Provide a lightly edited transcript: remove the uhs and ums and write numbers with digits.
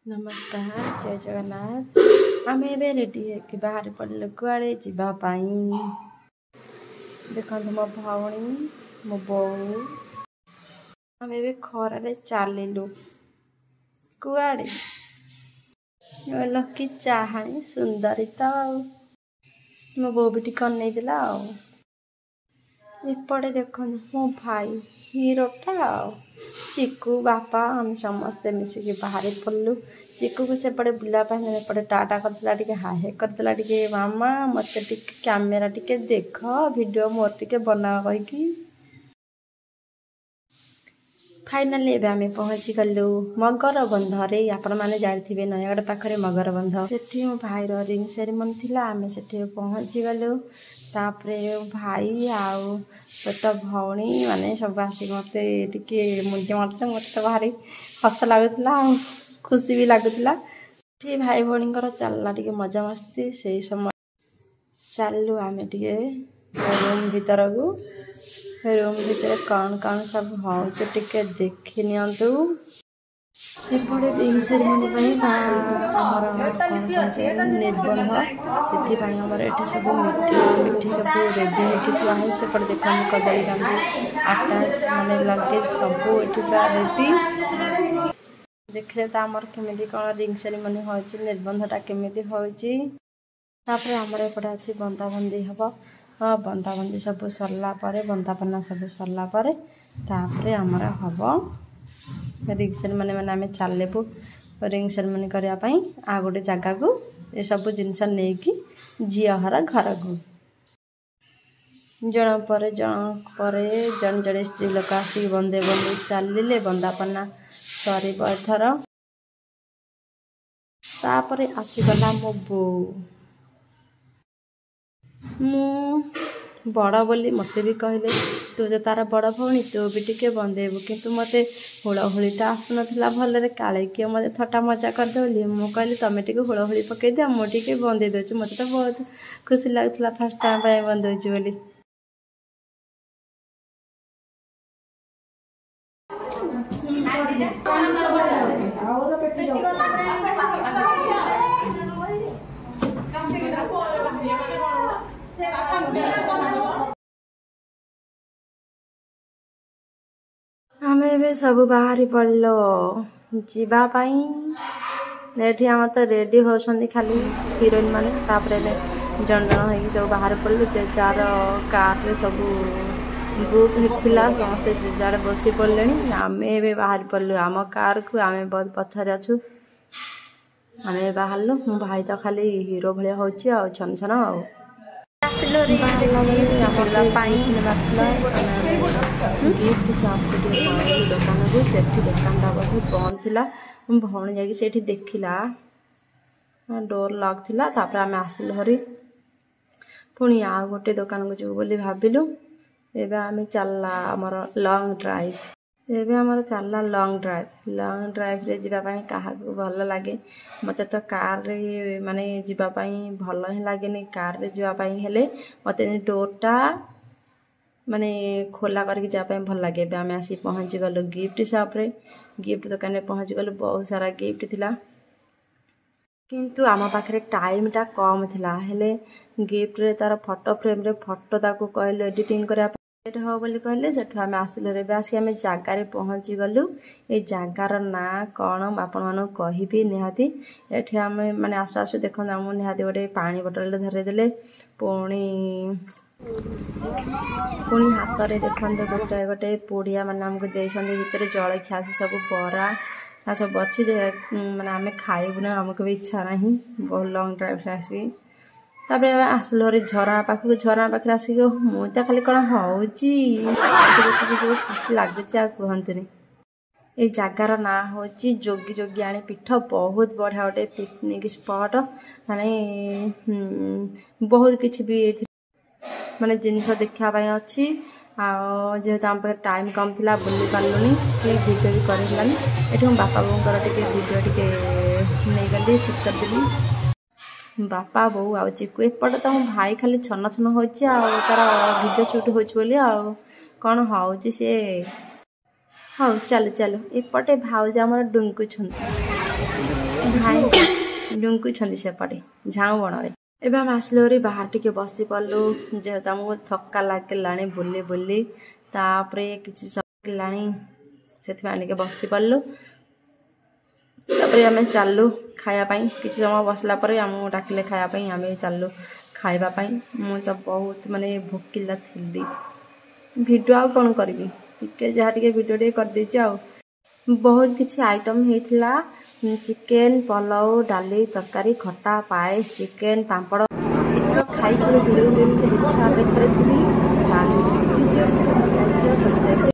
नमस्कार जय जगन्नाथ। आम ए रेडी है बाहर पड़े कुआड़े जावाई। देखो मो भौणी मो बो आम ए खरारे चलू कुआड़े लकी चाहानी सुंदरी तो मो बो भी टिक देला। एपटे देख मो भाई हीरोटा चिकू बापा आम समस्ते मिसिकी बाहर पड़लु। चिकू को सेपटे बुलापे एपटे टाटा करदेला टिके हाहे करदेला टिके मामा मत टिके कैमेरा टिके देख वीडियो मोर टिके बना कहीकि फाइनाली एबे आमे पहुँची गलु मगर बंध रे। आपण माने जानिथिबे नयागढ़ पाखरे मगर बंध। सेठी मो भाई रो रिंग सेरेमनी थिला। आमे सेठी पहुँची गलु। तापरे भाई आउ पेट भौणी माने सब आसिक मते टिके मुंजे मारते मते तो भारी हस लागुतला खुशी भी लागुतला। ठी भाई भौणींकर चलला टिके मजा मस्ती। से समय चलु आमे टिके रूम भीतर को। रूम भीतर कौन सब हो टिके देखि नियंतु। सेपटे रिंग सेरेमनी आमर निर्बंध से एठी सब मिठी सब रेडी होती सेपटे देखा कदली गांधी आटाच माने लगेज सब एठी पूरा रेडी। देखले तो आमर केमिति कौन रिंग सेरेमनी होची निर्बंधटा केमिति होची। तापर आमर एपटे अच्छी बंदाबंदी हम बंदाबंदी सब सरला परे बंदापना सब सरला परे तापर आमर हम रिंग सेरेमनी माने आमे चलेबू रिंग सेरेमनी करिया पई आ गोटे जगह को ए सब जिनस नेकी झीहर घर को जन पर जन जड़े स्त्री लोक आसिक बंदे बंदे चलिले बंदापना सर एथर। तापर आसीगला मो बो मु बड़ बोली मते भी कहले तू जो तार बड़ भौणी तू भी टिके बंदेबू किंतु मते हुड़हुड़ीटा आसुनथिला भलरे काले किए मते थट्टा मजा करदे बोली मु कहली तमे टिके हुड़हुड़ी पकई दिया मु टिके बंदे देछु। मते तो बहुत खुशी लागुतला फर्स्ट टाइम पे बंदौछु बोली। आमे एबे सब बाहरी पड़लो जीवा पाई। एठी हम तो रेडी होछंदी खाली हीरोइन माने। तापरे जन जन होई सब बाहर पड़लु जे चार कार रे सब बुक हेतिला समस्ते जे जाड़े बसी पड़लेनी। आमे एबे बाहर पड़लु आम कार को आमे बहुत पछरे अछु। आमे बाहरलु मो भाई तो खाली हीरो भलिया होची आ छन छन आ आसिलोरी गिफ्ट शॉप दुकान को सेठी दुकानटा बहुत बंद थिला। भौणी जाकि सेठी देखिला डोर लॉक थिला। तापर आमे आसिलु हरी पुणी आ गोटे दुकान को जो बोली भाबिलु। एबे आमे चलला हमर लॉन्ग ड्राइव। एबे हमर चलला लॉन्ग ड्राइव रे जीवा पई काहा को भल लागे। मते तो कार रे माने जीवा पई भल ही लागेनी। कार रे जीवा पई हेले मते डोरटा माने खोला करके जा पई भल लागे। एबे आमे आसी पहुंची गलो गिफ्ट शॉप रे। गिफ्ट दुकान रे पहुंची गलो बहुत सारा गिफ्ट थिला किंतु आम पाखरे टाइम टा कम थिला। हेले गिफ्ट रे तार फोटो फ्रेम रे फोटो ताको कहले एडिटिंग करा सेट हो बोली कहले सेठु आमे आसिले रे। आसी आमे जागा रे पहुंची गलु। ए जागार ना कौन आपण मानु कहिबी निहाती। एठी आमे माने आसु आसु देखन हम निहाती गोटे पानी बोतल धरे देले पुणी हाथ रे देखन गोटे गोटे पुड़िया माने हमको देछन भीतर जळखिया सब बरा आ सब अच्छी माने आमे खाइबु ना हमको भी इच्छा नहीं। बहुत लॉन्ग ड्राइव से आसी ताबे आसलो रे झरना पाखु झरना पाखरे आसी मु तो खाली कौन होची जो खुशी लागुची आ कहंतनी। ए जगार ना होची जोगी जोगी आनी पीठ बहुत बढ़िया गोटे पिकनिक स्पॉट माने बहुत किछि भी माने जिनिस देखा पाई अच्छी। जेहेतु आम पाखे टाइम कम थिला बुली पारलुनी कि वीडियो भी करलानी। एठी हम बापा बोंकर टिके वीडियो टिके नै गली शूट कर देली। बापा बो आ चिकू एपटे तो मो भाई खाली छन छन होची आ तार वीडियो शूट होची बोली आ कौन होची से। हाँ चलो चलो एपटे भाउज आमर डुंकुछंती। ଭାଇ ଲୁଙ୍ଗୁଛନ୍ତି ସେପଟେ ଝାଉଁ ବଣରେ। ଏବେ ଆମେ ଆସିଲୁ ଭାରି ବାହାର ଟିକେ ବସି ପଡ଼ିଲୁ ଯେହେତୁ ଆମକୁ ଥକା ଲାଗିଲାଣି ବୁଲି ବୁଲି ତାପରେ କିଛି ଲାଗିଲାଣି ସେଥିପାଇଁ ଟିକେ ବସି ପଡ଼ିଲୁ। ତାପରେ ଆମେ ଚାଲୁ ଖାଇବା ପାଇଁ କିଛି ସମୟ ବସିଲା ପରେ ଆମକୁ ଡାକିଲେ ଖାଇବା ପାଇଁ ଆମେ ଚାଲୁ ଖାଇବା ପାଇଁ। ମୁଁ ତ ବହୁତ ମାନେ ଭୋକିଲା ଥିଲି ଭିଡ଼ିଓ ଆଉ କ'ଣ କରିବି ଟିକେ ଯାହା ଟିକେ ଭିଡ଼ିଓ ଟିକେ କରିଦେଇଛି ଆଉ। ବହୁତ କିଛି ଆଇଟମ୍ ହେଇଥିଲା ଚିକେନ୍ ପଲଉ ଡାଲି ତରକାରୀ ଖଟା ପାଏସ ଚିକେନ୍ ପାମ୍ପଡ଼ ଶୀଘ୍ର ଖାଇକି ହିରୋ ହିରୋଇନକୁ ଦେଖିବା ଅପେକ୍ଷାରେ ଥିଲି ଭିଡ଼ିଓ